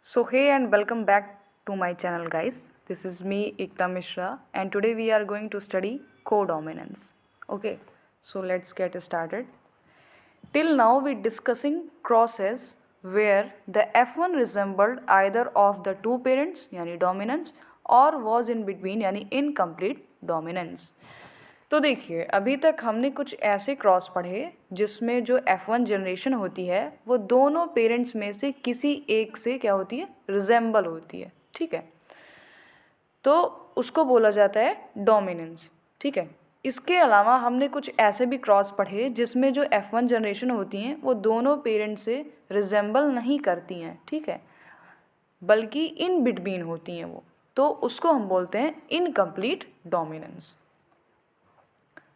So hey and welcome back to my channel guys. This is me Ekta Mishra and today we are going to study codominance. Okay, so let's get started. Till now we discussing crosses where the F1 resembled either of the two parents यानी dominance और was in between यानी incomplete dominance. तो देखिए अभी तक हमने कुछ ऐसे क्रॉस पढ़े जिसमें जो F1 जनरेशन होती है वो दोनों पेरेंट्स में से किसी एक से क्या होती है, रिजेंबल होती है. ठीक है, तो उसको बोला जाता है डोमिनेंस. ठीक है, इसके अलावा हमने कुछ ऐसे भी क्रॉस पढ़े जिसमें जो F1 जनरेशन होती हैं वो दोनों पेरेंट्स से रिजेंबल नहीं करती हैं. ठीक है, बल्कि इन बिटवीन होती हैं वो, तो उसको हम बोलते हैं incomplete dominance.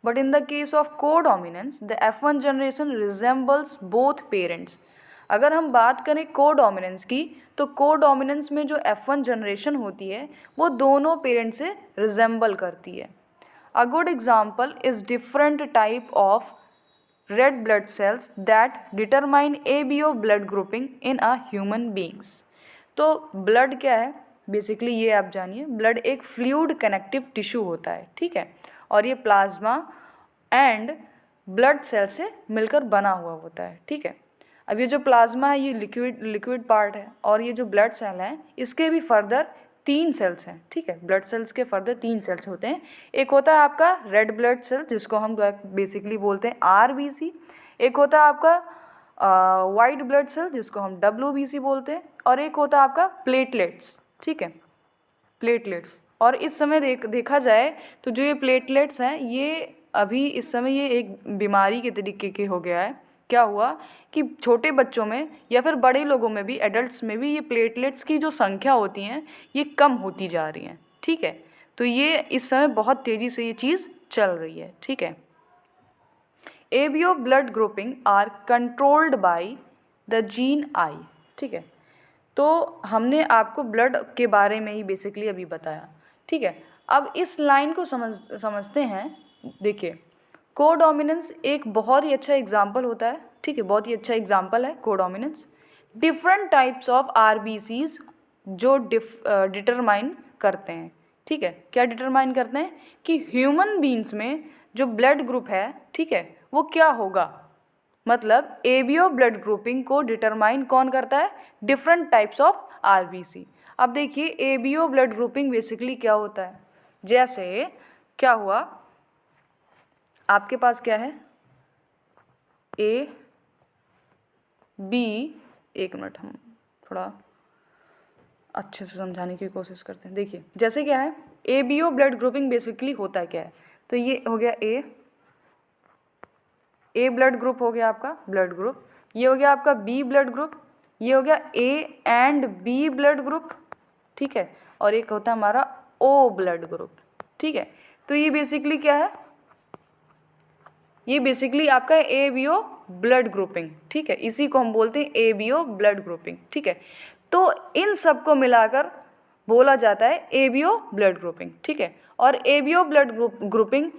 But in the case of codominance, the F1 generation resembles both parents. अगर हम बात करें कोडोमिनेंस की तो कोडोमिनेंस में जो F1 जनरेशन होती है वो दोनों पेरेंट्स से रिजेंबल करती है. A good example is different type of red blood sales that determine ABO blood grouping in a human beings. तो ब्लड क्या है, बेसिकली ये आप जानिए, ब्लड एक फ्लूइड कनेक्टिव टिश्यू होता है. ठीक है, और ये प्लाज्मा एंड ब्लड सेल से मिलकर बना हुआ होता है. ठीक है, अब ये जो प्लाज्मा है ये लिक्विड पार्ट है और ये जो ब्लड सेल है इसके भी फर्दर 3 सेल्स हैं. ठीक है, ब्लड सेल्स के फर्दर 3 सेल्स होते हैं. एक होता है आपका रेड ब्लड सेल जिसको हम बेसिकली बोलते हैं RBC. एक होता है आपका वाइट ब्लड सेल जिसको हम WBC बोलते हैं, और एक होता है आपका प्लेटलेट्स. ठीक है, प्लेटलेट्स. और इस समय देखा जाए तो जो ये प्लेटलेट्स हैं ये अभी इस समय ये एक बीमारी के तरीके के हो गया है. क्या हुआ कि छोटे बच्चों में या फिर बड़े लोगों में भी, एडल्ट्स में भी, ये प्लेटलेट्स की जो संख्या होती हैं ये कम होती जा रही हैं. ठीक है, तो ये इस समय बहुत तेज़ी से ये चीज़ चल रही है. ठीक है, ABO blood grouping are controlled by the gene I. ठीक है, तो हमने आपको ब्लड के बारे में ही बेसिकली अभी बताया. ठीक है, अब इस लाइन को समझते हैं. देखिए, कोडोमिनेंस एक बहुत ही अच्छा एग्जाम्पल होता है. ठीक है, बहुत ही अच्छा एग्जाम्पल है codominance. Different types of RBCs जो डिटरमाइन करते हैं. ठीक है, क्या डिटरमाइन करते हैं कि ह्यूमन बींग्स में जो ब्लड ग्रुप है, ठीक है, वो क्या होगा. मतलब ABO ब्लड ग्रुपिंग को डिटरमाइन कौन करता है, डिफरेंट टाइप्स ऑफ RBC. अब देखिए ABO ब्लड ग्रुपिंग बेसिकली क्या होता है. जैसे क्या हुआ, आपके पास क्या है A B, एक मिनट हम थोड़ा अच्छे से समझाने की कोशिश करते हैं. देखिए जैसे क्या है, ABO ब्लड ग्रुपिंग बेसिकली होता है क्या है, तो ये हो गया A ब्लड ग्रुप हो गया आपका ब्लड ग्रुप. ये हो गया आपका B ब्लड ग्रुप. ये हो गया A and B blood group. ठीक है, और एक होता है हमारा O ब्लड ग्रुप. ठीक है, तो ये बेसिकली क्या है, ये बेसिकली आपका ABO ब्लड ग्रुपिंग. ठीक है, इसी को हम बोलते हैं ABO ब्लड ग्रुपिंग. ठीक है, तो इन सब को मिलाकर बोला जाता है ABO ब्लड ग्रुपिंग. ठीक है, और ABO blood grouping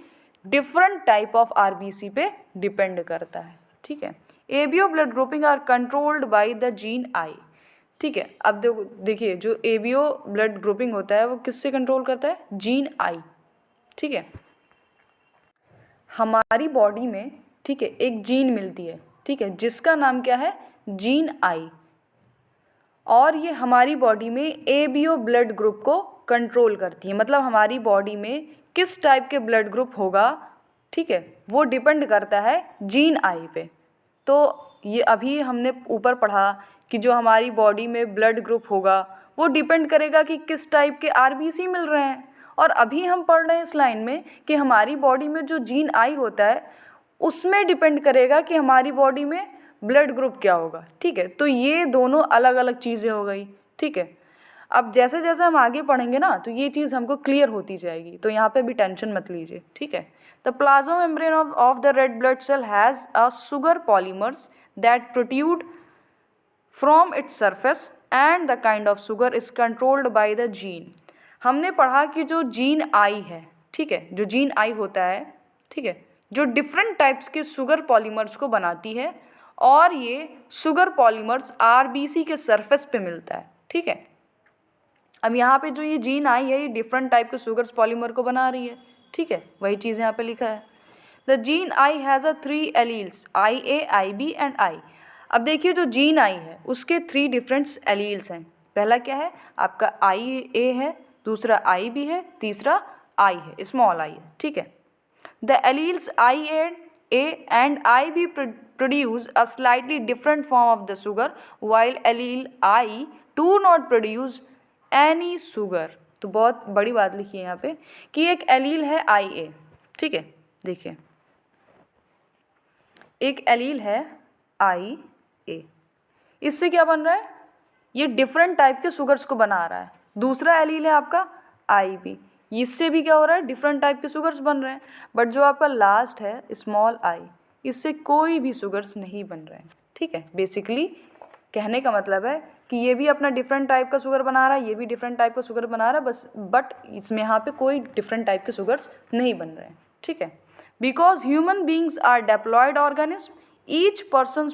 different type of RBC पे डिपेंड करता है. ठीक है, ABO blood grouping are controlled by the gene I. ठीक है, अब देखिए जो ABO ब्लड ग्रुपिंग होता है वो किससे कंट्रोल करता है, जीन आई. ठीक है, हमारी बॉडी में, ठीक है, एक जीन मिलती है. ठीक है, जिसका नाम क्या है, जीन आई, और ये हमारी बॉडी में ABO ब्लड ग्रुप को कंट्रोल करती है. मतलब हमारी बॉडी में किस टाइप के ब्लड ग्रुप होगा, ठीक है, वो डिपेंड करता है जीन आई पे. तो ये अभी हमने ऊपर पढ़ा कि जो हमारी बॉडी में ब्लड ग्रुप होगा वो डिपेंड करेगा कि किस टाइप के RBC मिल रहे हैं. और अभी हम पढ़ रहे हैं इस लाइन में कि हमारी बॉडी में जो जीन आई होता है उसमें डिपेंड करेगा कि हमारी बॉडी में ब्लड ग्रुप क्या होगा. ठीक है, तो ये दोनों अलग अलग चीज़ें हो गई. ठीक है, अब जैसे जैसे हम आगे पढ़ेंगे ना तो ये चीज़ हमको क्लियर होती जाएगी, तो यहाँ पे भी टेंशन मत लीजिए. ठीक है, the plasma membrane of the red blood cell has a sugar polymers that protrude from its surface and the kind of sugar is controlled by the gene. हमने पढ़ा कि जो जीन आई है, ठीक है, जो जीन आई होता है, ठीक है, जो डिफरेंट टाइप्स के शुगर पॉलीमर्स को बनाती है, और ये शुगर पॉलीमर्स RBC के सरफेस पे मिलता है. ठीक है। अब यहाँ पे जो ये जीन आई है ये डिफरेंट टाइप के शुगर्स पॉलीमर को बना रही है, ठीक है, वही चीज़ यहाँ पे लिखा है। The gene I has a 3 alleles IA, IB and I। अब देखिए जो जीन आई है उसके 3 डिफरेंट एलील्स हैं। पहला क्या है आपका IA है, दूसरा IB है, तीसरा I है, स्मॉल I है, ठीक है। The alleles IA and IB produce a slightly different form of the sugar while allele I do not produce any sugar। तो बहुत बड़ी बात लिखी है यहाँ पे कि एक एलील है IA, ठीक है, देखिए एक एलील है IA, इससे क्या बन रहा है, ये डिफरेंट टाइप के शुगर्स को बना रहा है। दूसरा एलील है आपका IB, इससे भी क्या हो रहा है, डिफरेंट टाइप के शुगर्स बन रहे हैं। बट जो आपका लास्ट है स्मॉल I, इससे कोई भी शुगर्स नहीं बन रहे हैं, ठीक है। बेसिकली कहने का मतलब है कि ये भी अपना डिफरेंट टाइप का शुगर बना रहा है, ये भी डिफरेंट टाइप का शुगर बना रहा है, बस बट इसमें यहाँ पे कोई डिफरेंट टाइप के शुगर्स नहीं बन रहे हैं, ठीक है। Because human beings are diploid organism, each person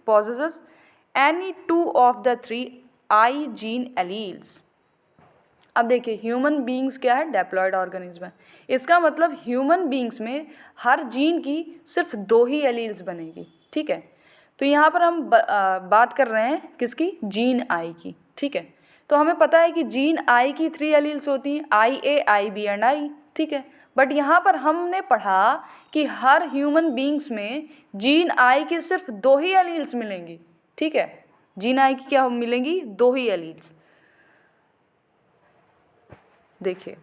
possesses any 2 of the 3 I gene alleles. अब देखिए ह्यूमन बींग्स क्या है, डेप्लॉयड ऑर्गेनिज्म है, इसका मतलब ह्यूमन बींग्स में हर जीन की सिर्फ 2 ही एलील्स बनेगी, ठीक है। तो यहाँ पर हम बात कर रहे हैं किसकी, जीन आई की, ठीक है। तो हमें पता है कि जीन आई की 3 एलील्स होती हैं IA, IB एंड I, ठीक है। बट यहाँ पर हमने पढ़ा कि हर ह्यूमन बींग्स में जीन आई की सिर्फ 2 ही एलील्स मिलेंगी, ठीक है। जीन आई की क्या मिलेंगी, 2 ही एलील्स। देखिए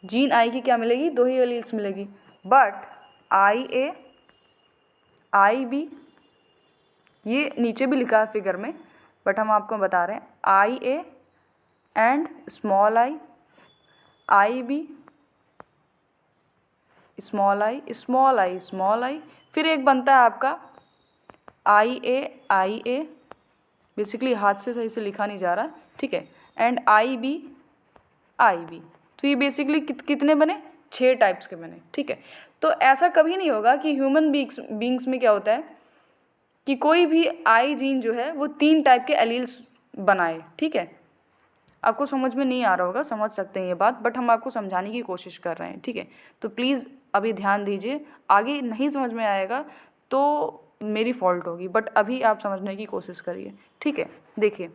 जीन आई की क्या मिलेगी, 2 ही एलील्स मिलेगी। बट IA, IB, ये नीचे भी लिखा है फिगर में, बट हम आपको बता रहे हैं IA and small I, IB small I, small I, small I, फिर एक बनता है आपका IA, बेसिकली हाथ से सही से लिखा नहीं जा रहा, ठीक है, एंड IB। तो ये बेसिकली कितने बने, 6 टाइप्स के बने, ठीक है। तो ऐसा कभी नहीं होगा कि ह्यूमन बींग्स में क्या होता है कि कोई भी I जीन जो है वो 3 टाइप के एलील्स बनाए, ठीक है। आपको समझ में नहीं आ रहा होगा, समझ सकते हैं ये बात, बट हम आपको समझाने की कोशिश कर रहे हैं, ठीक है। तो प्लीज़ अभी ध्यान दीजिए, आगे नहीं समझ में आएगा तो मेरी फॉल्ट होगी, बट अभी आप समझने की कोशिश करिए, ठीक है। देखिए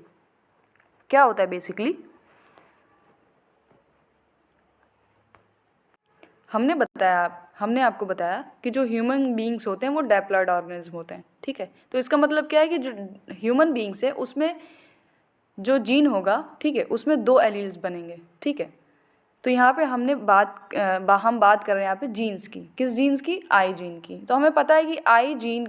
क्या होता है बेसिकली, हमने आपको बताया कि जो ह्यूमन बींग्स होते हैं वो डेप्लॉयड ऑर्गेनिज्म होते हैं, ठीक है। तो इसका मतलब क्या है कि जो ह्यूमन बींग्स है उसमें जो जीन होगा, ठीक है, उसमें 2 एलील्स बनेंगे, ठीक है। तो यहाँ पे हम बात कर रहे हैं यहाँ पे जीन्स की, किस जीन्स की, I जीन की। तो हमें पता है कि I जीन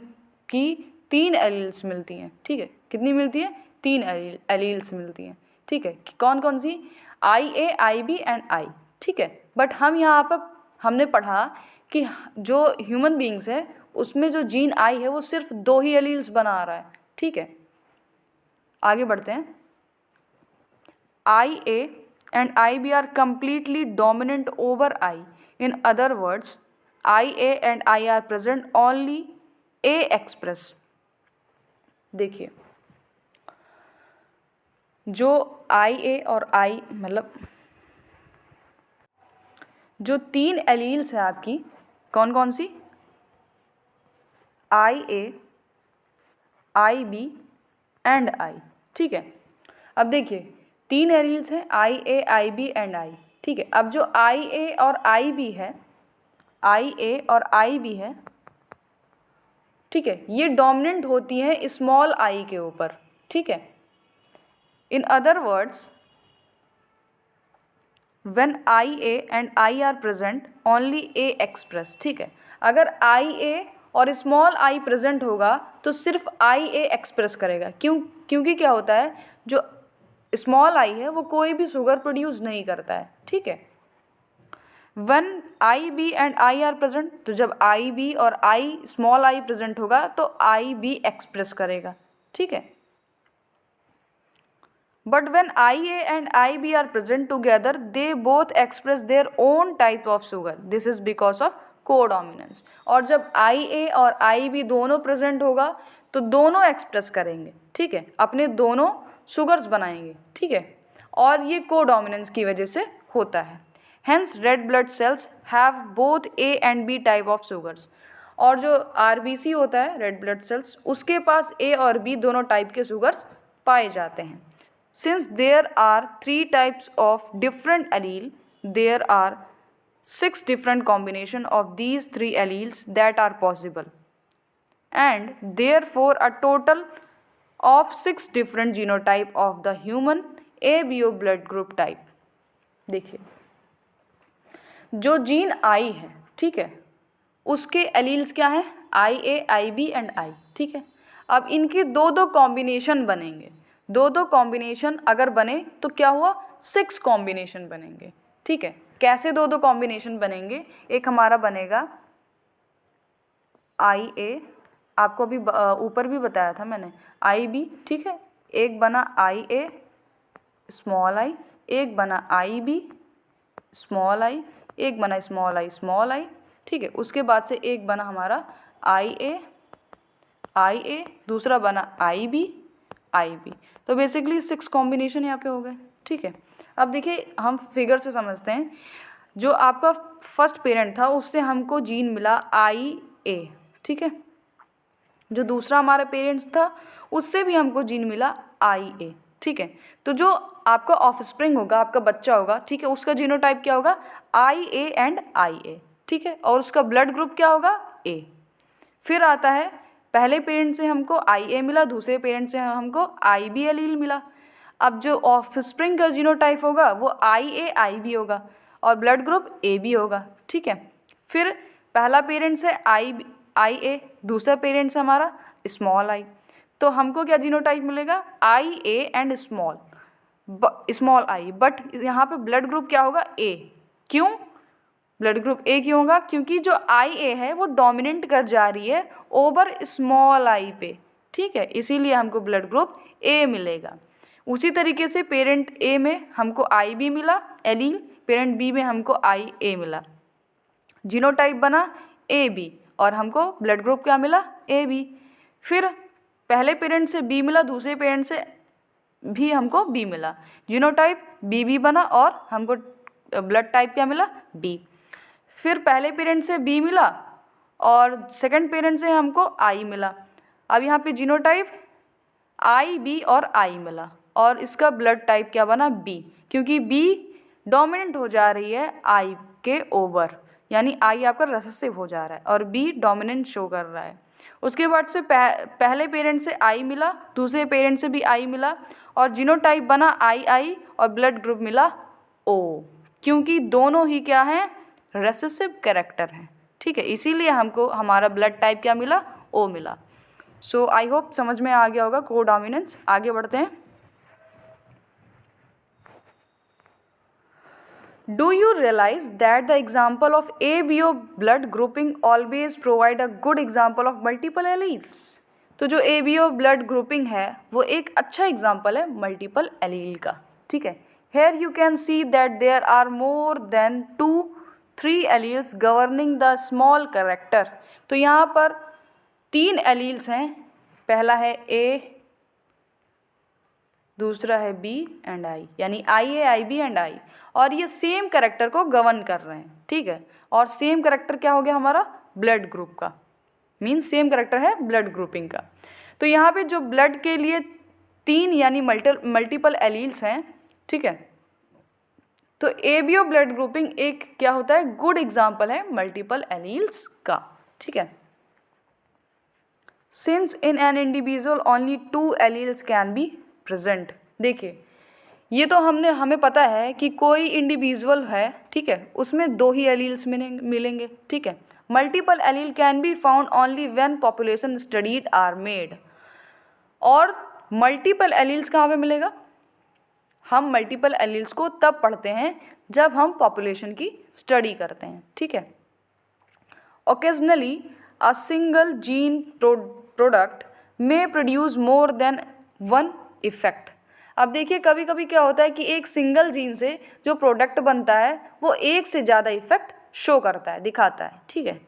की 3 एलील्स मिलती हैं, ठीक है। कितनी मिलती है, 3 एलील्स मिलती हैं, ठीक है। कौन कौन सी, IA, IB एंड I, ठीक है। बट हम यहाँ पर हमने पढ़ा कि जो ह्यूमन बींग्स है उसमें जो जीन I है वो सिर्फ 2 ही एलील्स बना रहा है, ठीक है। आगे बढ़ते हैं। IA and IB are completely dominant over I. In other words, IA and I are present only A express। देखिए जो IA और I मतलब जो 3 एलील्स है आपकी, कौन कौन सी, IA, IB एंड I, ठीक है। अब देखिए 3 एलील्स हैं IA, IB एंड I, ठीक है। अब जो IA और IB है, IA और IB है, ठीक है, ये डोमिनेंट होती हैं स्मॉल I के ऊपर, ठीक है। In other words when IA and I are present only A express, ठीक है। अगर IA और स्मॉल I प्रेजेंट होगा तो सिर्फ IA एक्सप्रेस करेगा, क्योंकि क्या होता है, जो स्मॉल I है वो कोई भी शुगर प्रोड्यूस नहीं करता है, ठीक है। when IB and I are present, तो जब IB और स्मॉल I प्रेजेंट होगा तो IB एक्सप्रेस करेगा, ठीक है। But when IA and IB are present together, they both express their own type of sugar. This is because of codominance. और जब IA और IB दोनों प्रेजेंट होगा तो दोनों एक्सप्रेस करेंगे, ठीक है, अपने दोनों शुगर्स बनाएंगे, ठीक है, और ये कोडोमिनेंस की वजह से होता है। Hence red blood cells have both A and B type of sugars. और जो RBC होता है, रेड ब्लड सेल्स, उसके पास A और B दोनों टाइप के शुगर्स पाए जाते हैं। Since there are 3 types of different allele, there are 6 different combination of these 3 alleles that are possible, and therefore a total of 6 different genotype of the human ABO blood group type। देखिए, जो gene I है, ठीक है, उसके alleles क्या हैं? IA, IB and I, ठीक है। अब इनके दो दो कॉम्बिनेशन बनेंगे, दो दो कॉम्बिनेशन अगर बने तो क्या हुआ? 6 कॉम्बिनेशन बनेंगे, ठीक है। कैसे दो दो कॉम्बिनेशन बनेंगे? एक हमारा बनेगा IA, आपको अभी ऊपर भी बताया था मैंने, IB, ठीक है, एक बना IA स्मॉल i, एक बना IB स्मॉल i, एक बना स्मॉल i, ठीक है। उसके बाद से एक बना हमारा IA, दूसरा बना IB। तो बेसिकली 6 कॉम्बिनेशन यहाँ पे हो गए, ठीक है। अब देखिए, हम फिगर से समझते हैं। जो आपका फर्स्ट पेरेंट था उससे हमको जीन मिला IA, ठीक है। जो दूसरा हमारा पेरेंट्स था उससे भी हमको जीन मिला IA, ठीक है। तो जो आपका ऑफस्प्रिंग होगा, आपका बच्चा होगा, ठीक है, उसका जीनोटाइप क्या होगा? IA एंड IA, ठीक है। और उसका ब्लड ग्रुप क्या होगा? A। फिर आता है, पहले पेरेंट से हमको IA मिला, दूसरे पेरेंट से हमको IB एलील मिला। अब जो ऑफस्प्रिंग का जीनोटाइप होगा वो IA, IB होगा और ब्लड ग्रुप AB होगा, ठीक है। फिर पहला पेरेंट से IA, दूसरा पेरेंट से हमारा स्मॉल i, तो हमको क्या जीनोटाइप मिलेगा? IA and small i, but यहाँ पे ब्लड ग्रुप क्या होगा? A। क्यों ब्लड ग्रुप A क्यों होगा? क्योंकि जो IA है वो डोमिनेंट कर जा रही है ओवर स्मॉल i पे, ठीक है, इसीलिए हमको ब्लड ग्रुप A मिलेगा। उसी तरीके से पेरेंट A में हमको IB मिला एलील, पेरेंट B में हमको IA मिला, जीनोटाइप बना AB और हमको ब्लड ग्रुप क्या मिला? AB। फिर पहले पेरेंट से B मिला, दूसरे पेरेंट से भी हमको B मिला, जीनोटाइप BB बना और हमको ब्लड टाइप क्या मिला? B। फिर पहले पेरेंट से B मिला और सेकंड पेरेंट से हमको I मिला। अब यहाँ पे जीनोटाइप IB और I मिला और इसका ब्लड टाइप क्या बना? B, क्योंकि B डोमिनेंट हो जा रही है I के ओवर, यानी I आपका रेसेसिव हो जा रहा है और B डोमिनेंट शो कर रहा है। उसके बाद से पहले पेरेंट से I मिला, दूसरे पेरेंट से भी I मिला और जीनोटाइप बना II और ब्लड ग्रुप मिला O, क्योंकि दोनों ही क्या हैं? रेसेसिव कैरेक्टर हैं, ठीक है, इसीलिए हमको हमारा ब्लड टाइप क्या मिला? O मिला। सो आई होप समझ में आ गया होगा कोडोमिनेंस। आगे बढ़ते हैं। Do you realize that the example of ABO blood grouping always provide a good example of multiple alleles? तो जो ABO blood grouping है वो एक अच्छा एग्जाम्पल है मल्टीपल एलील का, ठीक है। Here you can see that there are more than 2-3 alleles governing the small character। तो यहाँ पर 3 एलील्स हैं, पहला है A, दूसरा है B एंड I, यानी IA, IB एंड I, और ये सेम कैरेक्टर को गवर्न कर रहे हैं, ठीक है। और सेम कैरेक्टर क्या हो गया हमारा? ब्लड ग्रुप का, मीन्स सेम कैरेक्टर है ब्लड ग्रुपिंग का। तो यहाँ पे जो ब्लड के लिए 3 यानी मल्टीपल एलील्स हैं, ठीक है, तो ABO ब्लड ग्रुपिंग एक क्या होता है? गुड एग्जाम्पल है मल्टीपल एलील्स का, ठीक है। Since in an individual only 2 alleles can be present. देखिए, ये तो हमें पता है कि कोई इंडिविजुअल है, ठीक है, उसमें 2 ही एलील्स मिलेंगे, ठीक है। Multiple allele can be found only when population studied are made. और मल्टीपल एलील्स कहाँ पे मिलेगा? हम मल्टीपल एलील्स को तब पढ़ते हैं जब हम पॉपुलेशन की स्टडी करते हैं, ठीक है। Occasionally a single gene product में प्रोड्यूस मोर देन 1 इफेक्ट। अब देखिए, कभी कभी क्या होता है कि एक सिंगल जीन से जो प्रोडक्ट बनता है वो एक से ज़्यादा इफेक्ट शो करता है, दिखाता है, ठीक है।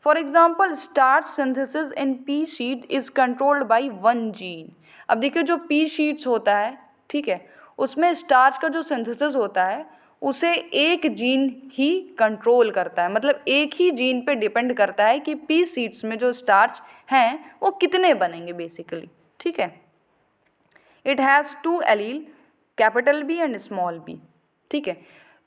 For example starch synthesis in P sheet is controlled by one gene. अब देखिए जो पी शीट्स होता है, ठीक है, उसमें स्टार्च का जो सिंथेसिस होता है उसे एक जीन ही कंट्रोल करता है, मतलब एक ही जीन पे डिपेंड करता है कि पी शीट्स में जो स्टार्च हैं वो कितने बनेंगे बेसिकली, ठीक है। It has two allele, capital B and small B, ठीक है।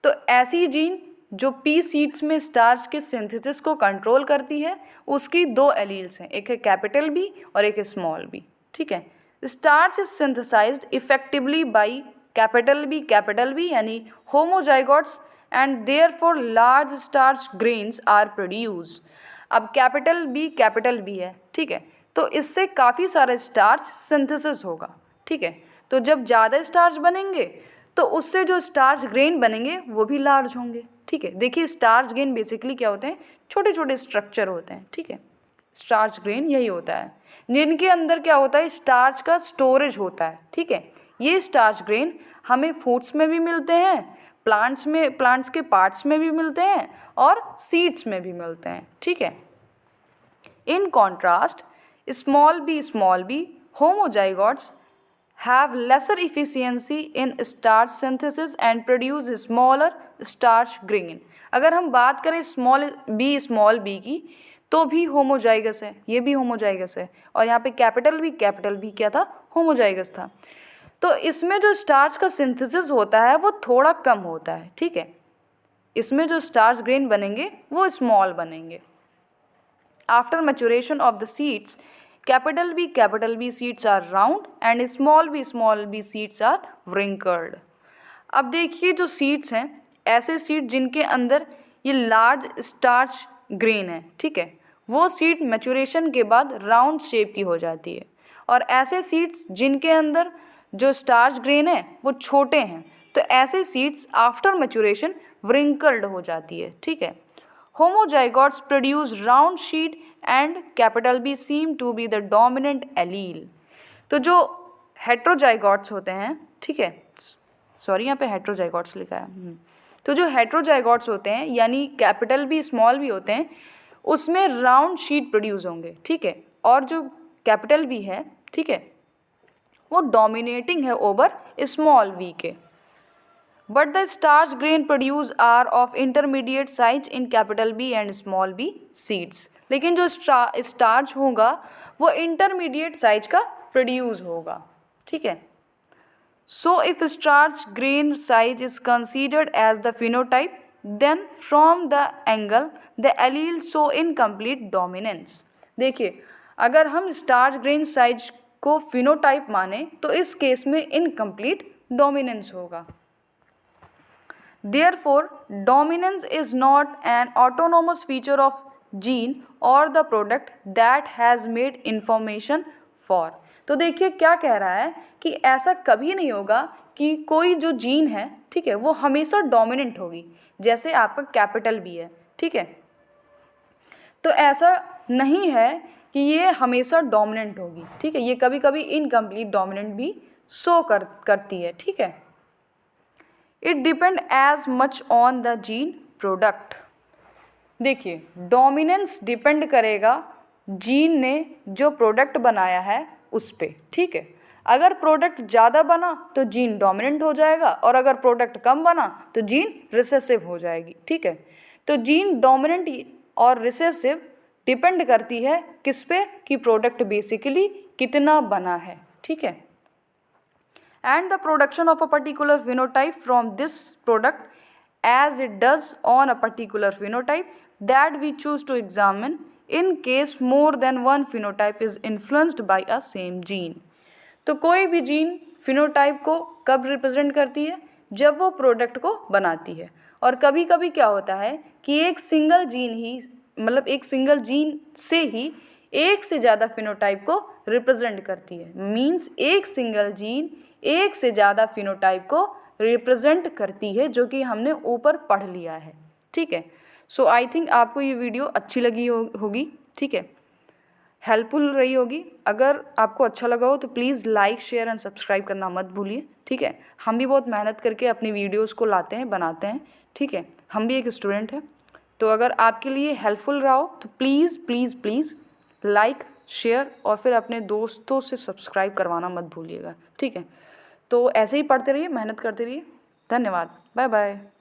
तो ऐसी जीन जो पी शीट्स में स्टार्च के सिंथेसिस को कंट्रोल करती है उसकी दो एलील्स हैं, एक है कैपिटल बी और एक है स्मॉल बी, ठीक है। Starch is synthesized effectively by capital B यानी homozygotes and therefore large starch grains are produce. अब कैपिटल बी है, ठीक है, तो इससे काफ़ी सारा स्टार्च सिंथेसिस होगा, ठीक है। तो जब ज़्यादा स्टार्च बनेंगे तो उससे जो स्टार्च ग्रेन बनेंगे वो भी लार्ज होंगे, ठीक है। देखिए स्टार्च ग्रेन बेसिकली क्या होते हैं, छोटे छोटे स्ट्रक्चर होते हैं, ठीक है। स्टार्च ग्रेन यही होता है जिनके अंदर क्या होता है, स्टार्च का स्टोरेज होता है, ठीक है। ये स्टार्च ग्रेन हमें फूड्स में भी मिलते हैं, प्लांट्स के पार्ट्स में भी मिलते हैं और सीड्स में भी मिलते हैं, ठीक है। In contrast small B homozygotes have lesser efficiency in starch synthesis and produce smaller starch grain। अगर हम बात करें स्मॉल बी की तो भी होमोजाइगस है, ये भी होमोजाइगस है, और यहाँ पे कैपिटल बी क्या था, होमोजाइगस था। तो इसमें जो स्टार्च का सिंथेसिस होता है वो थोड़ा कम होता है, ठीक है। इसमें जो स्टार्च ग्रेन बनेंगे वो स्मॉल बनेंगे। After maturation of the seeds capital B seeds are round and small B seeds are wrinkled। अब देखिए जो सीड्स हैं, ऐसे सीड जिनके अंदर ये लार्ज स्टार्च ग्रेन है, ठीक है, वो सीड मैच्योरेशन के बाद राउंड शेप की हो जाती है, और ऐसे सीड्स जिनके अंदर जो स्टार्च ग्रेन है वो छोटे हैं, तो ऐसे सीड्स आफ्टर मैच्योरेशन wrinkled हो जाती है, ठीक है। Homozygotes produce round sheet and capital B seem to be the dominant allele। तो जो हेट्रोजाइगोट्स होते हैं, ठीक है, सॉरी यहाँ पे हेट्रोजाइगोट्स लिखा है, तो जो हेट्रोजाइगोट्स होते हैं यानी कैपिटल बी स्मॉल बी होते हैं उसमें राउंड शीट प्रोड्यूस होंगे, ठीक है, और जो कैपिटल बी है, ठीक है, वो डोमिनेटिंग है ओवर स्मॉल वी के। But the starch grain produced are of intermediate size in capital B and small b seeds। लेकिन जो स्टार्च होगा वो इंटरमीडिएट साइज का प्रोड्यूस होगा, ठीक है। So if starch grain size is considered as the phenotype then from the angle the allele show incomplete dominance. देखिए अगर हम स्टार्च ग्रेन साइज को फिनोटाइप माने तो इस केस में इनकम्प्लीट डोमिनेंस होगा। Therefore, dominance is not an autonomous feature of gene or the product that has made information for। तो देखिए क्या कह रहा है कि ऐसा कभी नहीं होगा कि कोई जो जीन है, ठीक है, वो हमेशा डोमिनेंट होगी, जैसे आपका कैपिटल बी है, ठीक है, तो ऐसा नहीं है कि ये हमेशा डोमिनेंट होगी, ठीक है, ये कभी कभी इनकम्प्लीट डोमिनेंट भी शो करती है, ठीक है। It depend as much on the gene product. देखिए डोमिनेंस डिपेंड करेगा जीन ने जो प्रोडक्ट बनाया है उस पर, ठीक है। अगर प्रोडक्ट ज़्यादा बना तो जीन डोमिनेंट हो जाएगा, और अगर प्रोडक्ट कम बना तो जीन रिसेसिव हो जाएगी, ठीक है। तो जीन डोमिनेंट और रिसेसिव डिपेंड करती है किस पे, कि प्रोडक्ट बेसिकली कितना बना है, ठीक है। And the production of a particular phenotype from this product as it does on a particular phenotype that we choose to examine in case more than one phenotype is influenced by a same gene। तो कोई भी gene phenotype को कब represent करती है, जब वो product को बनाती है, और कभी कभी क्या होता है कि एक सिंगल जीन से ही एक से ज़्यादा फिनोटाइप को रिप्रेजेंट करती है। मीन्स एक सिंगल जीन एक से ज़्यादा फिनोटाइप को रिप्रेजेंट करती है, जो कि हमने ऊपर पढ़ लिया है, ठीक है। सो आई थिंक आपको ये वीडियो अच्छी लगी होगी, ठीक है, हेल्पफुल रही होगी। अगर आपको अच्छा लगा हो तो please like share and subscribe करना मत भूलिए, ठीक है। हम भी बहुत मेहनत करके अपनी वीडियोज़ को लाते हैं, बनाते हैं, ठीक है, हम भी एक स्टूडेंट हैं। तो अगर आपके लिए हेल्पफुल रहा हो तो please please please like, share और फिर अपने दोस्तों से सब्सक्राइब करवाना मत भूलिएगा, ठीक है। तो ऐसे ही पढ़ते रहिए, मेहनत करते रहिए। धन्यवाद, बाय बाय।